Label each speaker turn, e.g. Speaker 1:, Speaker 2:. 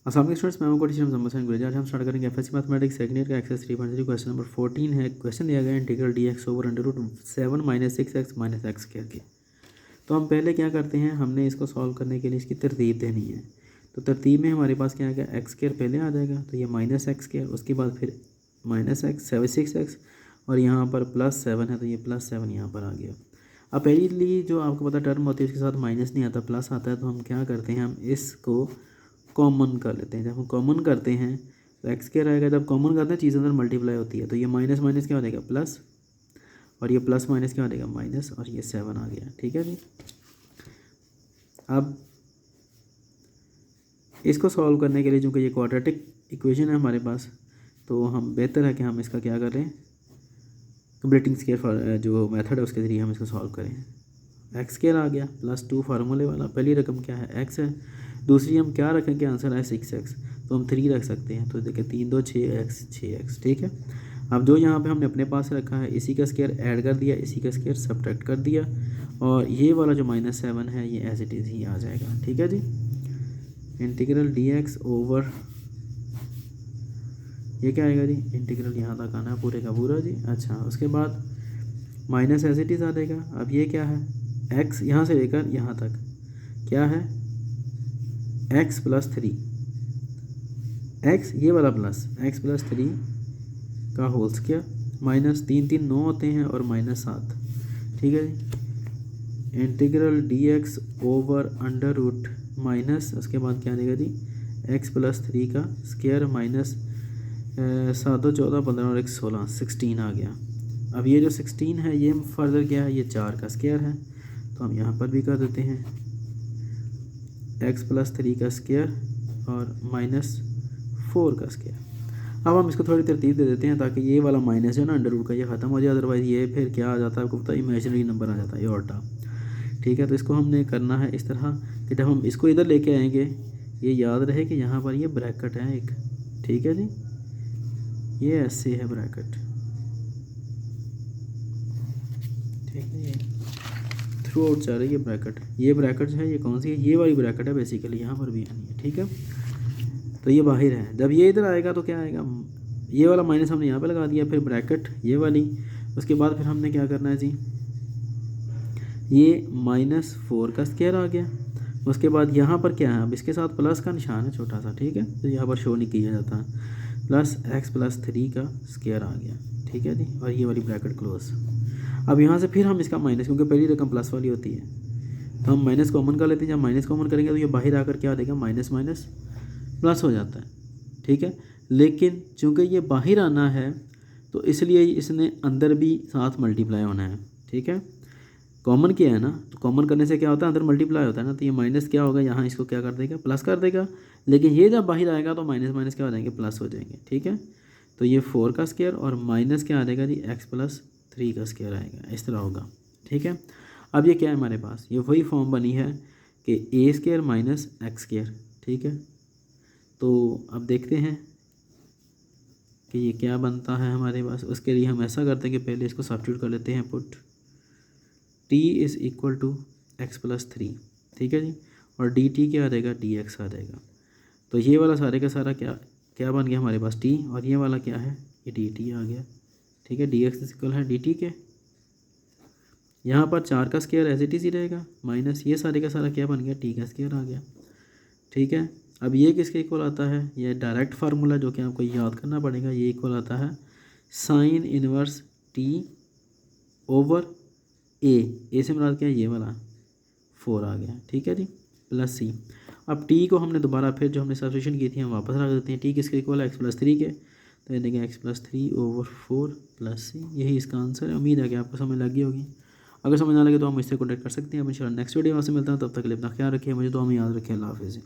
Speaker 1: अस्सलाम स्टूडेंट्स, मैं आपको टीचर मोहम्मद हसन गुलजार। हम स्टार्ट करेंगे एफएससी मैथमेटिक्स सेकंड ईयर का एक्सरसाइज 3.3 क्वेश्चन नंबर 14 है। क्वेश्चन दिया गया integral dx over under root 7 - 6x - x square की। तो हम पहले क्या करते हैं, हमने इसको सॉल्व करने के लिए इसकी तरतीब देनी है। तो तरतीब में हमारे पास क्या आएगा, एक्स स्क्वायर पहले आ जाएगा, तो ये माइनस एक्स स्क्वायर, उसके बाद फिर माइनस एक्स 6x और यहाँ पर +7 है, तो ये +7 यहाँ पर आ गया। अब पहली जो आपको पता टर्म होती है उसके साथ माइनस नहीं आता, प्लस आता है। तो हम क्या करते हैं, हम इसको कॉमन कर लेते हैं। जब हम कॉमन करते हैं तो एक्स स्क्वायर आएगा, जब कॉमन करते हैं चीज़ अंदर मल्टीप्लाई होती है, तो ये माइनस माइनस क्या हो जाएगा प्लस, और ये प्लस माइनस क्या हो जाएगा माइनस, और ये 7 आ गया। ठीक है जी। अब इसको सॉल्व करने के लिए चूँकि ये क्वाड्रेटिक इक्वेशन है हमारे पास, तो हम बेहतर है कि हम इसका क्या करें, कंप्लीटिंग स्क्वायर जो मेथड है उसके ज़रिए हम इसको सॉल्व करें। एक्स स्क्वायर आ गया +2 फार्मूले वाला, पहली रकम क्या है एक्स है, दूसरी हम क्या रखेंगे, आंसर है 6x, तो हम 3 रख सकते हैं। तो देखिए 3 2 6x, ठीक है। अब जो यहाँ पे हमने अपने पास रखा है इसी का स्क्वायर ऐड कर दिया, इसी का स्क्वायर सब्ट्रैक्ट कर दिया, और ये वाला जो -7 है ये एज इट इज़ ही आ जाएगा। ठीक है जी। इंटीग्रल dx ओवर, ये क्या आएगा जी, इंटीग्रल यहाँ तक आना है पूरे का पूरा जी। अच्छा, उसके बाद माइनस एज इट इज़ आ जाएगा। अब ये क्या है, x यहाँ से लेकर यहाँ तक क्या है, x + 3, x ये वाला प्लस x + 3 का होल स्क्वायर, -3 3 9 होते हैं और -7। ठीक है जी। Integral dx over under root minus, उसके बाद क्या देगा जी, x + 3 का स्क्वायर माइनस 7 2 14 15 और 1 16 16 आ गया। अब ये जो 16 है ये फर्दर क्या है, ये 4 का स्क्वायर है, तो हम यहाँ पर भी कर देते हैं x + 3 का स्क्वायर और -4 का स्क्वायर। अब हम इसको थोड़ी तरतीब दे देते हैं ताकि ये वाला माइनस है ना अंडर रूट का ये ख़त्म हो जाए, अदरवाइज़ ये फिर क्या आ जाता है आपको पता है, इमेजिनरी नंबर आ जाता है ये ऑल्टा। ठीक है, तो इसको हमने करना है इस तरह कि जब हम इसको इधर लेके आएंगे, ये याद रहे कि यहाँ पर ये ब्रैकेट है एक। ठीक है जी, ये ऐसे है ब्रैकेट। ठीक है, ये थ्रू आउट जा रही है ब्रैकेट, ये ब्रैकेट है, ये कौन सी है, ये वाली ब्रैकेट है बेसिकली, यहाँ पर भी नहीं है। ठीक है, तो ये बाहर है। जब ये इधर आएगा तो क्या आएगा, ये वाला माइनस हमने यहाँ पे लगा दिया, फिर ब्रैकेट ये वाली, उसके बाद फिर हमने क्या करना है जी, ये -4 का स्क्वायर आ गया। उसके बाद यहाँ पर क्या है, अब इसके साथ प्लस का निशान है छोटा सा, ठीक है, तो यहाँ पर शो नहीं किया जाता, प्लस x + 3 का स्क्वायर आ गया। ठीक है जी, और ये वाली ब्रैकेट क्लोज। अब यहाँ से फिर हम इसका माइनस, क्योंकि पहली रकम प्लस वाली होती है, तो हम माइनस कॉमन कर लेते हैं। जब माइनस कॉमन करेंगे तो ये बाहर आकर क्या देगा, माइनस माइनस प्लस हो जाता है। ठीक है, लेकिन चूँकि ये बाहर आना है तो इसलिए इसने अंदर भी साथ मल्टीप्लाई होना है। ठीक है, कॉमन किया है ना, तो कॉमन करने से क्या होता है, अंदर मल्टीप्लाई होता है ना, तो ये माइनस क्या होगा, यहाँ इसको क्या कर देगा, प्लस कर देगा। लेकिन ये जब बाहर आएगा तो माइनस माइनस क्या हो जाएंगे, प्लस हो जाएंगे। ठीक है, तो ये 4 का स्क्वायर और माइनस क्या आ जाएगा जी, x + 3 का स्क्वायर आएगा, इस तरह होगा। ठीक है, अब ये क्या है हमारे पास, ये वही फॉर्म बनी है कि a² - x²। ठीक है, तो अब देखते हैं कि ये क्या बनता है हमारे पास। उसके लिए हम ऐसा करते हैं कि पहले इसको सब्स्टिट्यूट कर लेते हैं, पुट t = x + 3। ठीक है जी, और dt क्या आ जाएगा, dx आ जाएगा। तो ये वाला सारे का सारा क्या क्या बन गया हमारे पास t, और ये वाला क्या है, ये dt आ गया। ठीक है, dx इक्वल है dt के, यहाँ पर 4 का स्क्वायर एज इट इज़ ही रहेगा, माइनस ये सारे का सारा क्या बन गया, t का स्क्वायर आ गया। ठीक है, अब ये किसके इक्वल आता है, ये डायरेक्ट फार्मूला जो कि आपको याद करना पड़ेगा, ये इक्वल आता है sin inverse t over a से मुराद क्या है, ये वाला 4 आ गया। ठीक है जी, प्लस c। अब t को हमने दोबारा फिर जो हमने सब्स्टिट्यूशन की थी हम वापस रख देते हैं। t किसके इक्वल है, x + 3 के, तो ये देखें x + 3 ओवर 4 प्लस c, यही इसका आंसर है। उम्मीद है कि आपको समझ लगी होगी। अगर समझ ना लगे तो हम मुझसे कॉन्टैक्ट कर सकते हैं। अब इंशाल्लाह नेक्स्ट वीडियो में से मिलता हूँ, तब तक के लिए अपना ख्याल रखिए, मुझे तो हमें याद रखिए। अल्लाह हाफ़िज़।